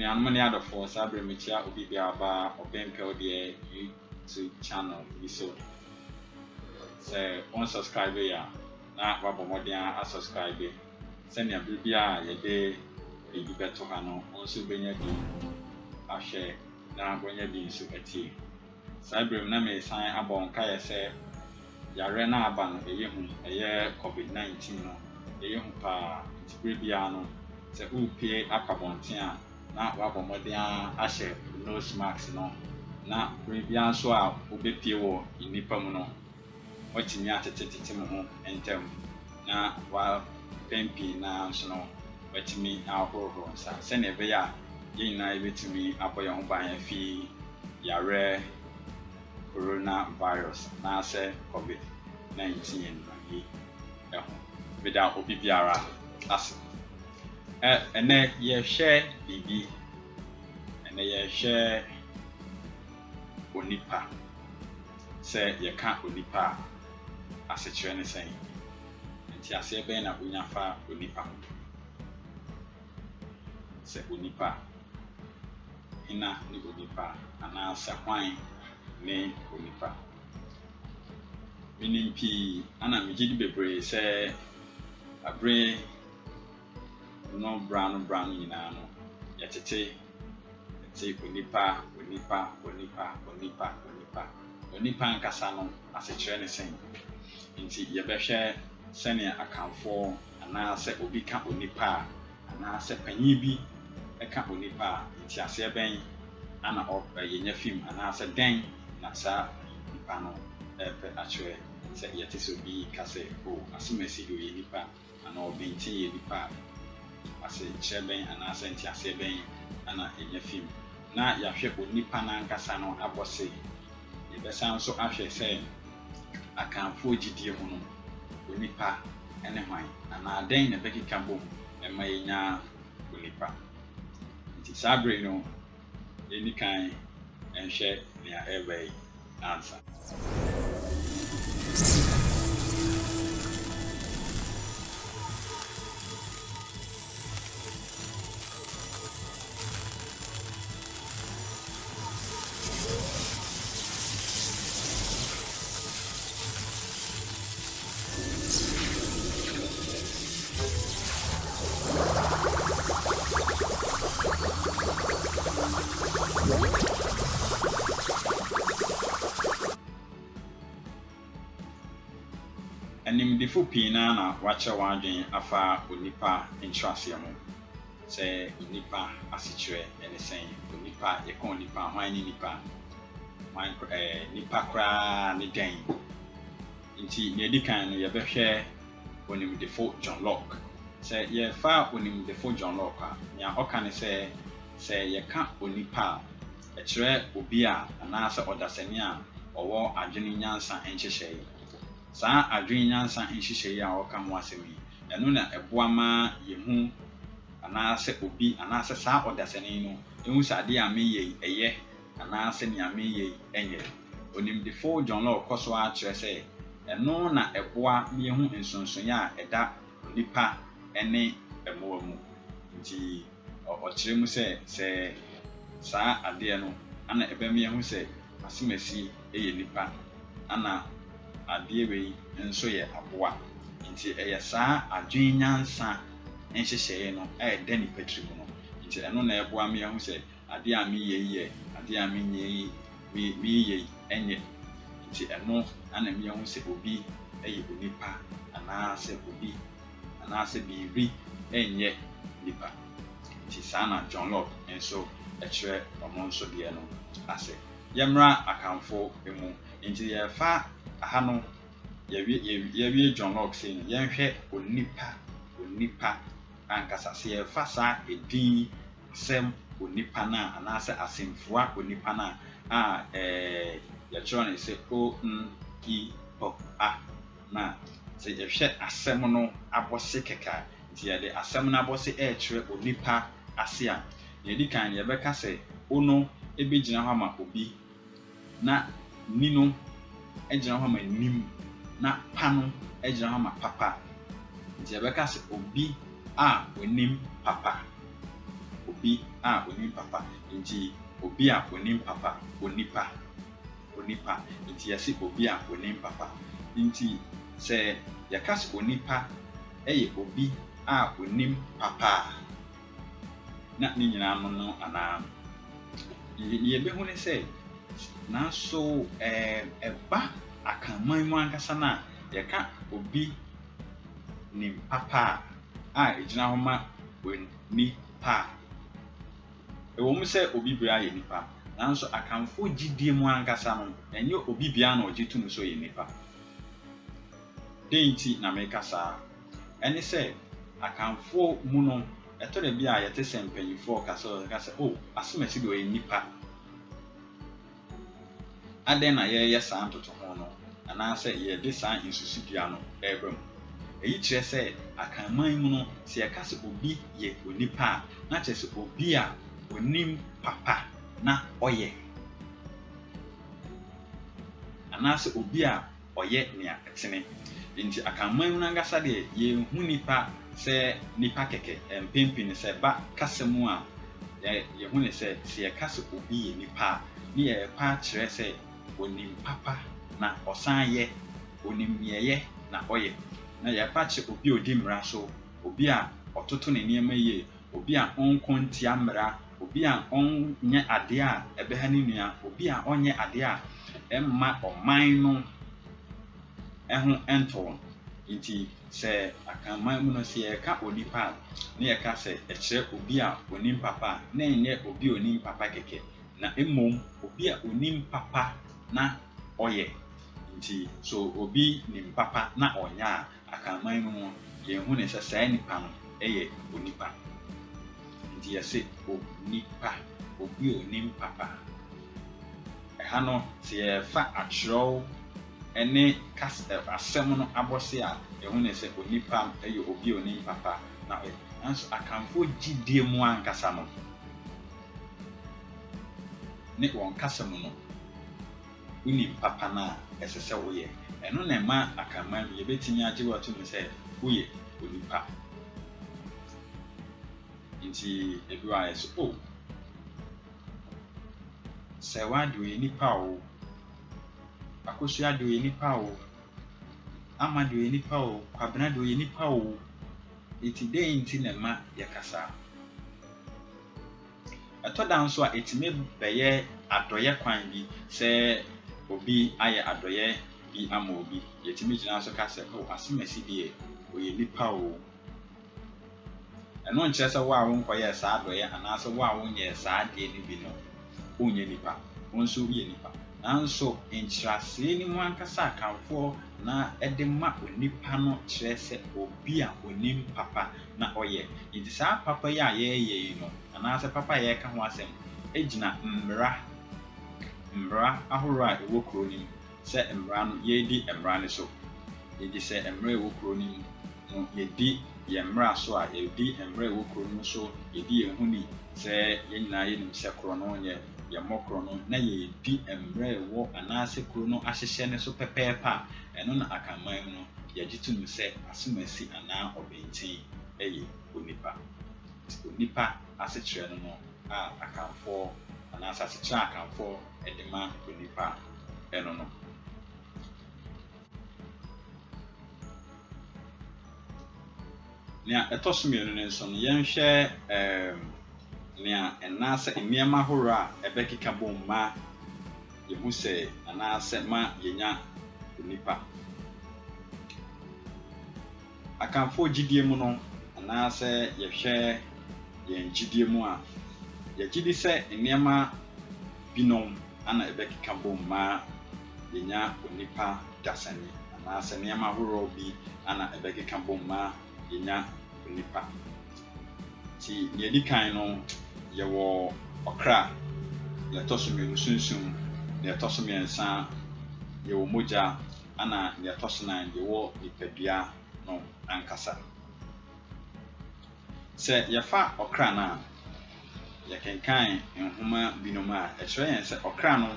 anuanom ne adɔfoɔ saa bere mekyia obi bi aba ɔbɛmpɛ deɛ YouTube channel bi so sɛ on subscribe ya na wabɔ mmɔden a subscribe sɛnea bere bi a yɛde biribi bɛto ha no nso bɛnya bi ahwɛ na bɛnya bi nso atie saa bere mu na mesan abɔ nkaeɛ sɛ yare na aba no ɛyɛ COVID-19 no ɛyɛ hu paa nti bere biara no sɛ wopie akabɔnten a na wabɔ mmɔden ahyɛ nose mask no na bere biara nso a wobɛpie wɔ nnipa mu no watumi atetetete mo ho ntɛm na wapɛn pii na nso no watumi ahorohoro nsa sɛnea ɛbɛyɛ a yɛn nyinaa yɛbɛtumi abɔ yɛn ho ban afi yare coronavirus na sɛ COVID-19 yi ɛho bɛda obi biara ase ɛnɛ yɛhwɛ biribi ɛnɛ yɛhwɛ onipa sɛ yɛka onipa a asekyerɛ ne sɛn nti aseɛ bɛn na onya fa onipa ho sɛ onipa hena ne onipa anaasɛ hwan ne onipa menim pii ana megye di bebree sɛ abere no bra no nyinaa no yɛtete onipa nkasa no asekyerɛ ne sɛn nti yɛbɛhwɛ sɛnea akamfoɔ anaasɛ obi ka onipa a anaasɛ panyin bi ɛka onipa a nti aseɛ bɛn ana yɛnya film anaasɛ dɛn na saa nipa no ɛpɛ akyerɛ sɛ yɛte sɛ obi ka sɛ asomasi de ɔyɛ nipa anaa ɔbɛntin yɛ nipa asekyerɛ bɛn anaasɛ nti aseɛ bɛn ana yɛnya film na yɛahwɛ onipa n'ankasa no abɔ se yɛbɛsan nso ahwɛ sɛ akamfoɔ gyidie mu no onipa ne hwan anaa dɛn na ɛbɛkeka bom ɛma yɛnya onipa nti saa bere no yɛni kan nhwɛ nea ɛbɛ yi ansa animdefo pii na wakyerɛ wɔn adwene afa onipa nkyerɛaseɛ mu sɛ onipa asekyerɛ ne sɛn onipa yɛka onipa hwan ne nipa nipa koraa ne dɛn nti nea ɛdi kan no yɛbɛhwɛ onimdefo John Locke sɛ yɛfa onimdefo John Locke a nea ɔka ne sɛ yɛka onipa a ɛkyerɛ obi a anaasɛ ɔdasani a ɔwɔ adwene nyansa nhyehyɛe saa adwene nyansa nhyehyɛe a ɔka ho asɛm yi ɛno na ɛboa ma yɛhu anaasɛ obi anaasɛ saa ɔdasani no ɛhu sɛ adeɛ a meyɛ ɛyɛ anaasɛ nea meyɛ ɛnyɛ onimdefo John Locke kɔ so akyerɛ sɛ ɛno na ɛboa ma yɛhu nsonsonoeɛ a ɛda nipa ne mmoa mu nti ɔkyerɛ mu sɛ saa adeɛ no ana ɛbɛma yɛhu sɛ asomasi yɛ nipa ana adeɛ wei nso yɛ aboa nti ɛyɛ saa adwene nyansa nhyehyɛe no ɛda nipa tiri mu no nti ɛno na ɛboa ma yɛhu sɛ adeɛ a meyɛ adeɛ a meyɛ ɛnyɛ nti ɛno ana ma yɛhu sɛ obi yɛ onipa anaasɛ biribi ɛnyɛ nipa nti saa na John Locke nso ɛkyerɛ ɔmo nso deɛ no ase yɛmmra akamfo mu nti yɛfa aha no yɛwie John Locke sɛ no yɛnhwɛ onipa ankasa sɛ yɛfa saa edin asɛm onipa no a anaasɛ asɛmfua onipa no a yɛkyerɛ no sɛ O-N-I-P-A na sɛ yɛhwɛ asɛm no abɔse kɛkɛ nti yɛde asɛm no abɔse ɛkyerɛ onipa ase a yɛdi kan yɛbɛka sɛ O no ɛbɛgyina hɔ ama obi na ni no ɛgyina hɔ ama nim na pa no ɛgyina hɔ ama papa nti yɛbɛka sɛ obi a onim papa obi a onim papa nti obi a onim papa onipa nti yɛse obi a onim papa nti sɛ yɛka sɛ onipa ɛyɛ obi a onim papa na ne nyinaa no anaa yɛbɛhu ne sɛ nanso ɛba akanman mu ankasa na yɛka obi nim papa a egyina hɔ ma onipa ɛwɔ mu sɛ obi bia yɛ nipa nanso akanfo gyidie mu ankasa no ɛnyɛ obi bia na ɔgye tum so yɛ nipa den nti na meka saa ɛne sɛ akanfo mu no ɛtɔ da bi a yɛte sɛ mpanyinfoɔ kasa asomasi de ɔyɛ nipa adan na yɛyɛ saa ntoto ho no anaasɛ yɛde saa nsusudua no ɛreba mu eyi kyerɛ sɛ akanman mu no sɛ yɛka sɛ obi yɛ onipa a na kyerɛ sɛ obi a onim papa na ɔyɛ anaasɛ obi a ɔyɛ nea ɛtene nti akanman mu nankasa deɛ yɛhu nipa sɛ nipa kɛkɛ mpempin sɛ ba kasa mu a yɛhu ne sɛ yɛka sɛ obi yɛ nipa a ne yɛpa kyerɛ sɛ onim papa na ɔsan yɛ onim yɛyɛ na ɔyɛ na yɛpa kyerɛ obi a odi mmara so obi a ɔtoto ne nneɛma yie obi a ɔnkɔ ntia mmara obi a ɔnyɛ adeɛ a ɛbɛha ne nua obi a ɔnyɛ adeɛ a ɛmma ɔman no ɛho ɛntɔ nti sɛ akanman mu no sɛ yɛka onipa a ne yɛka sɛ ɛkyerɛ obi a onim papa na ɛnyɛ obi a onim papa kɛkɛ na mmom obi a onim papa na ɔyɛ nti so obi nim papa na ɔnyɛ a akanman mu yɛhu ne sɛ saa nipa no ɛyɛ onipa nti yɛsɛ onipa obi a onim papa ɛha no sɛ yɛfa atwerɛw ɛne asɛm no abɔse a yɛhu ne sɛ onipa ɛyɛ obi a onim papa na ɔyɛ nanso akanfo gyidie mu ankasa no ne wɔn kasa mu no wonim papa na ɛsɛ sɛ woyɛ ɛno na ɛma akanman mu yɛbɛtumi agye wɔto mu sɛ woyɛ onipa nti ebi wa yɛ so sɛ wade oyɛ nipa o akosua de oyɛ nipa o ama de oyɛ nipa o kwabena de oyɛ nipa o eti den nti na ɛma yɛkasa ɛtɔ da nso a etime bɛyɛ adɔyɛ kwan bi sɛ obi ayɛ adɔyɛ bi ama obi yɛtime gyina so ka sɛ asomasi deɛ oyɛ nipa o ɛno nkyerɛ sɛ wo a wonkɔyɛ saa adɔyɛ anaasɛ wo a wonyɛ saa adeɛ no bi no wonyɛ nipa wo nso yɛ nipa nanso nkyerɛasee ne mu ankasa akanfoɔ na ɛde ma onipa no kyerɛ sɛ obi a onim papa na ɔyɛ nti saa papa yi a yɛyɛ yi no anaasɛ papa a yɛka ho asɛm egyina mmara ahorow a ɛwɔ kuro no mu sɛ mmara no yɛdi mmara no so yɛdi sɛ mmara ɛwɔ kuro no mu no yɛdi yɛn mmara so a yɛdi mmara ɛwɔ kuro no so yɛdi yɛn ho ni sɛ yɛn nyinaa yɛnim sɛ kuro no yɛ yɛmmɔ kuro no na yɛdi mmara ɛwɔ anaasɛ kuro no ahyehyɛ ne so pɛpɛɛpɛ a ɛno na akanman mu no yɛgye to mu sɛ asomasi anaa ɔbɛnten ɛyɛ onipa asekyerɛ no no a akanfoɔ anaasɛ asekyerɛ akanfoɔ ɛde ma onipa ɛno no nea ɛtɔ so mmienu no nso no yɛnhwɛ nea ɛnaasɛ nneɛma ahorow a ɛbɛkeka bɔ mma yɛhu sɛ anaasɛ ma yɛnya onipa akanfoɔ gyidie mu no anaasɛ yɛhwɛ yɛn gyidie mu a yɛgye di sɛ nneɛma binom ana ɛbɛkeka bɔ mma yɛnya onipa dasani anaasɛ nneɛma ahorow bi ana ɛbɛkeka bɔ mma yɛnya onipa ti nea di kan no yɛwɔ ɔkra yɛtɔ so mmienu sunsun na yɛtɔ so mmiɛnsa yɛwɔ mogya ana nea yɛtɔ so nan yɛwɔ nipadua no ankasa sɛ yɛfa ɔkra no a yɛkenkan nhoma binom a ɛkyerɛ yɛn sɛ ɔkra no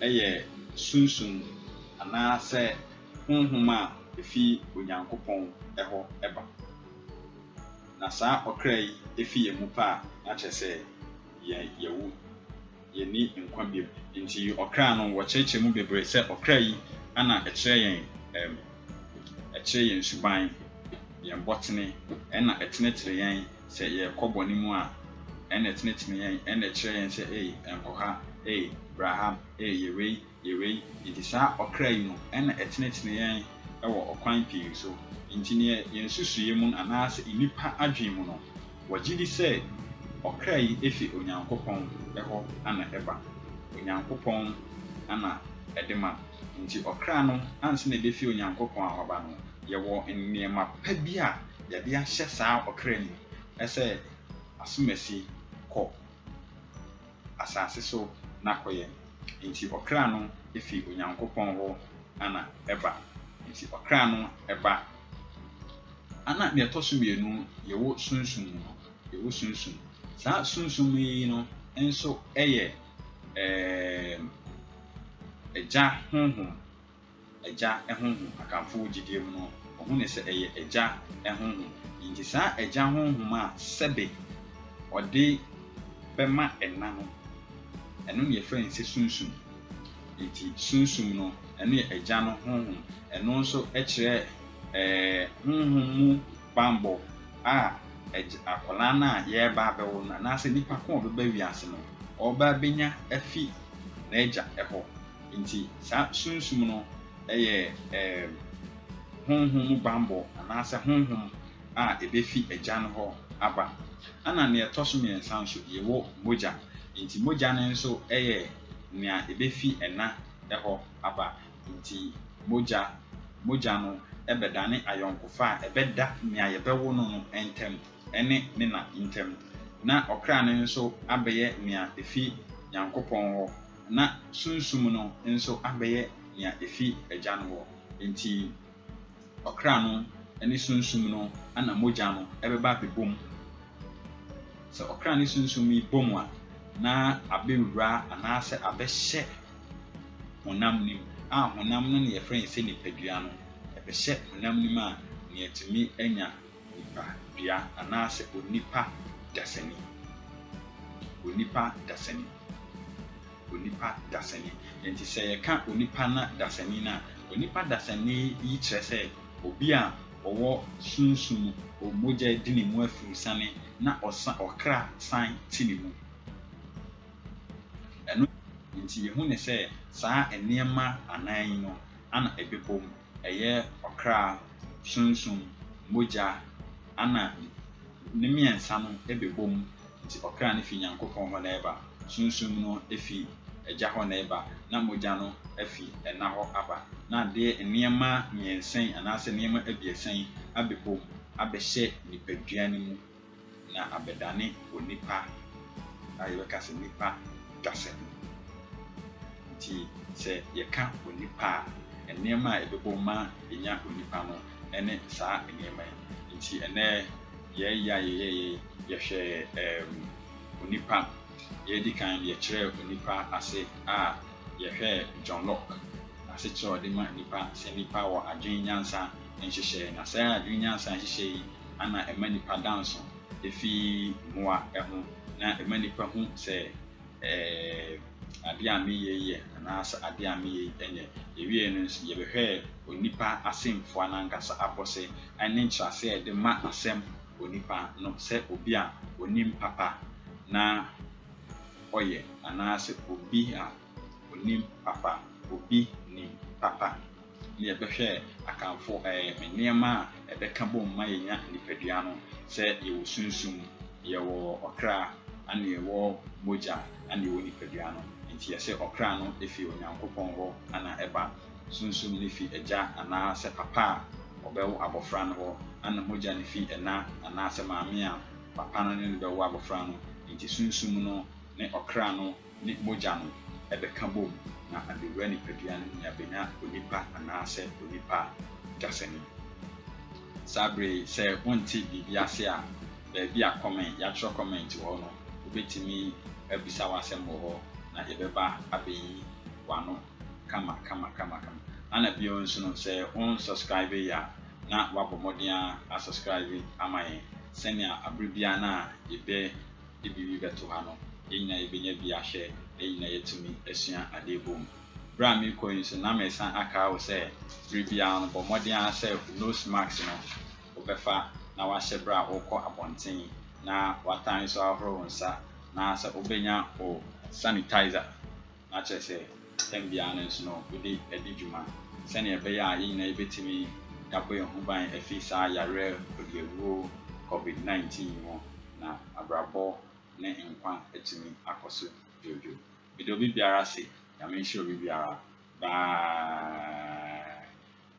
ɛyɛ sunsun anaasɛ honhom a efi Onyankopɔn ɛhɔ ɛba na saa ɔkra yi efi yɛn mu pa na kyerɛ sɛ yɛwu yɛni nkwa biem. Nti ɔkra no wɔkyerɛkyerɛ mu bebree sɛ ɔkra yi ana ɛkyerɛ yɛn suban, yɛn bɔtene, ɛna ɛtenetene yɛn sɛ yɛkɔ bɔne mu a, ɛna ɛtenetene yɛn, ɛna ɛkyerɛ yɛn sɛ nkɔha, braham, yɛwei. Nti saa ɔkra yi no ɛna ɛtenetene yɛn ɛwɔ ɔkwan pii so. Nti ne yɛn susuye mu anaasɛ nnipa adwene mu no, wɔgye di sɛ ɔkra yi efi Onyankopɔn ɛhɔ ana ɛba. Onyankopɔn ana ɛde ma. Nti ɔkra no ansa na ɛbɛfi Onyankopɔn a ɔba no, yɛwɔ nneɛma pa bi a yɛde ahyɛ saa ɔkra ni ɛsɛ asomasi kɔ asase so na kɔyɛ. Nti ɔkra no efi Onyankopɔn hɔ ana ɛba. Nti ɔkra no ɛba ana ne ɛtɔ so mmienu yɛwɔ sunsum no. Yɛwɔ sunsum. Saa sunsum yi no nso ɛyɛ agya honhom. Agya honhom akamfo gyidie mu no ɔho ne sɛ ɛyɛ agya honhom. Nti saa agya honhom a sɛbe ɔde bɛma ɛna no ɛno ne yɛfrɛ no sɛ sunsum. Nti sunsum no ɛno yɛ agya no honhom. Ɛno nso ɛkyerɛ honhom mu bambɔ a akwadaa no a yɛreba abɛwo no anaasɛ nipa ko a ɔbɛba wiase no ɔba benya afi n'agya ɛhɔ. Nti saa sunsum no ɛyɛ honhom mu bambɔ anaasɛ honhom a ɛbɛfi agya no hɔ aba. Ana ne ɛtɔ so mmiɛnsa nso yɛwɔ mogya. Nti mogya no nso ɛyɛ nea ɛbɛfi ɛna ɛhɔ aba. Nti mogya no ɛbɛdane ayɔnkofa a ɛbɛda nea yɛbɛwo no ntam ɛne ne na ntam. Na ɔkra no nso abɛyɛ nea ɛfi Nyankopɔn hɔ. Na sunsum no nso abɛyɛ nea ɛfi agya no hɔ. Nti ɔkra no ɛne sunsum no ana mogya no ɛbɛba abɛbom. Sɛ ɔkra ne sunsum yi bom a na abɛwura anaasɛ abɛhyɛ honam nim a honam no ne yɛfrɛ sɛ nipadua no. Ɛbɛhyɛ honam nim a ne yɛtumi anya nipadua anaasɛ onipa dasani. Onipa dasani. Nti sɛ yɛka onipa na dasani na onipa dasani yi kyerɛ sɛ obi a ɔwɔ sunsum mogya di ne mu afirisane na ɔkra san ti ne mu. Ɛno nti yɛhu ne sɛ saa nneɛma anan yi no ana ɛbɛbom. Ɛyɛ ɔkra, sunsum, mogya ana ne mmiɛnsa no ɛbɛbom. Nti ɔkra no fi Nyankopɔn hɔ na ɛba, sunsum no efi agya hɔ na ɛba, na mogya no afi ɛna hɔ aba. Na nneɛma mmiɛnsa anaasɛ nneɛma abiɛsa yi abɛbom abɛhyɛ nipadua no mu na abɛdane onipa a yɛbɛka sɛ nipa dasani. Nti sɛ yɛka onipa a nneɛma a ɛbɛbom ma yɛnya onipa no ɛne saa nneɛma yi. Nti ɛnɛ yɛhwɛ onipa. Yɛdi kan yɛkyerɛ onipa ase a yɛhwɛ John Locke ase kyerɛ ɔde ma nipa sɛ nipa wɔ adwene nyansa nhyehyɛ. Na saa adwene nyansa nhyehyɛ yi ana ɛma nipa danso efi mmoa ɛho na ɛma nipa ho sɛ adeɛ a meyɛ yɛ anaasɛ adeɛ a meyɛ ɛnyɛ. Ewie no nso yɛbɛhwɛ onipa asɛmfo anankasa abɔsɛ ɛne nkyerɛase a yɛde ma asɛm onipa no sɛ obi a onim papa na ɔyɛ anaasɛ obi a onim papa, obi nim papa. Ne yɛbɛhwɛ akamfo nneɛma a ɛbɛka bom ma yɛnya nipadua no sɛ yɛwɔ sunsum, yɛwɔ ɔkra, ana yɛwɔ mogya, ana yɛwɔ nipadua no. Nti yɛsɛ ɔkra no efi Onyankopɔn hɔ ana ɛba, sunsum no fi agya anaasɛ papa a ɔbɛwo abɔfra no hɔ, ana mogya no fi ɛna anaasɛ maame a papa no ne no bɛwo abɔfra no. Nti sunsum no ne ɔkra no ne mogya no ɛbɛka bom na abɛwura nipadua no mu abɛnya onipa anaasɛ onipa dasani. Saa bere sɛ wonte biribi ase a baabi a yɛatwerɛ comment hɔ no wobɛtumi abisa w'asɛm wɔ hɔ na yɛbɛba abɛyi w'ano kama. Ana bio nso no sɛ on subscribe ya na wabɔ mmɔden a subscribe ama yɛn sɛnea abribia na yɛbɛ bibi bɛto ha no yɛnyina yɛbɛnya bi ahwɛ yɛnyina yɛtumi asua adeɛ bom bra mi kɔ yi so na mɛsan aka wo sɛ bribia no bɔ mmɔden ara sɛ nose mask no wobɛfa na wahyɛ bra wokɔ abɔnten na watan so ahoro wo nsa na sɛ wobɛnya wo sanitizer na kyerɛ sɛ tɛm biara no nso no wode adi dwuma sɛnea ɛbɛyɛ a yɛnyina yɛbɛtumi yɛabɔ yɛn ho ban afi saa yareɛ odiawuo COVID-19 mu na abrabɔ ne nkwa atumi akɔ so dwoodwoo. Mede obi biara ase, nyame nhyɛ obi biara. Bye.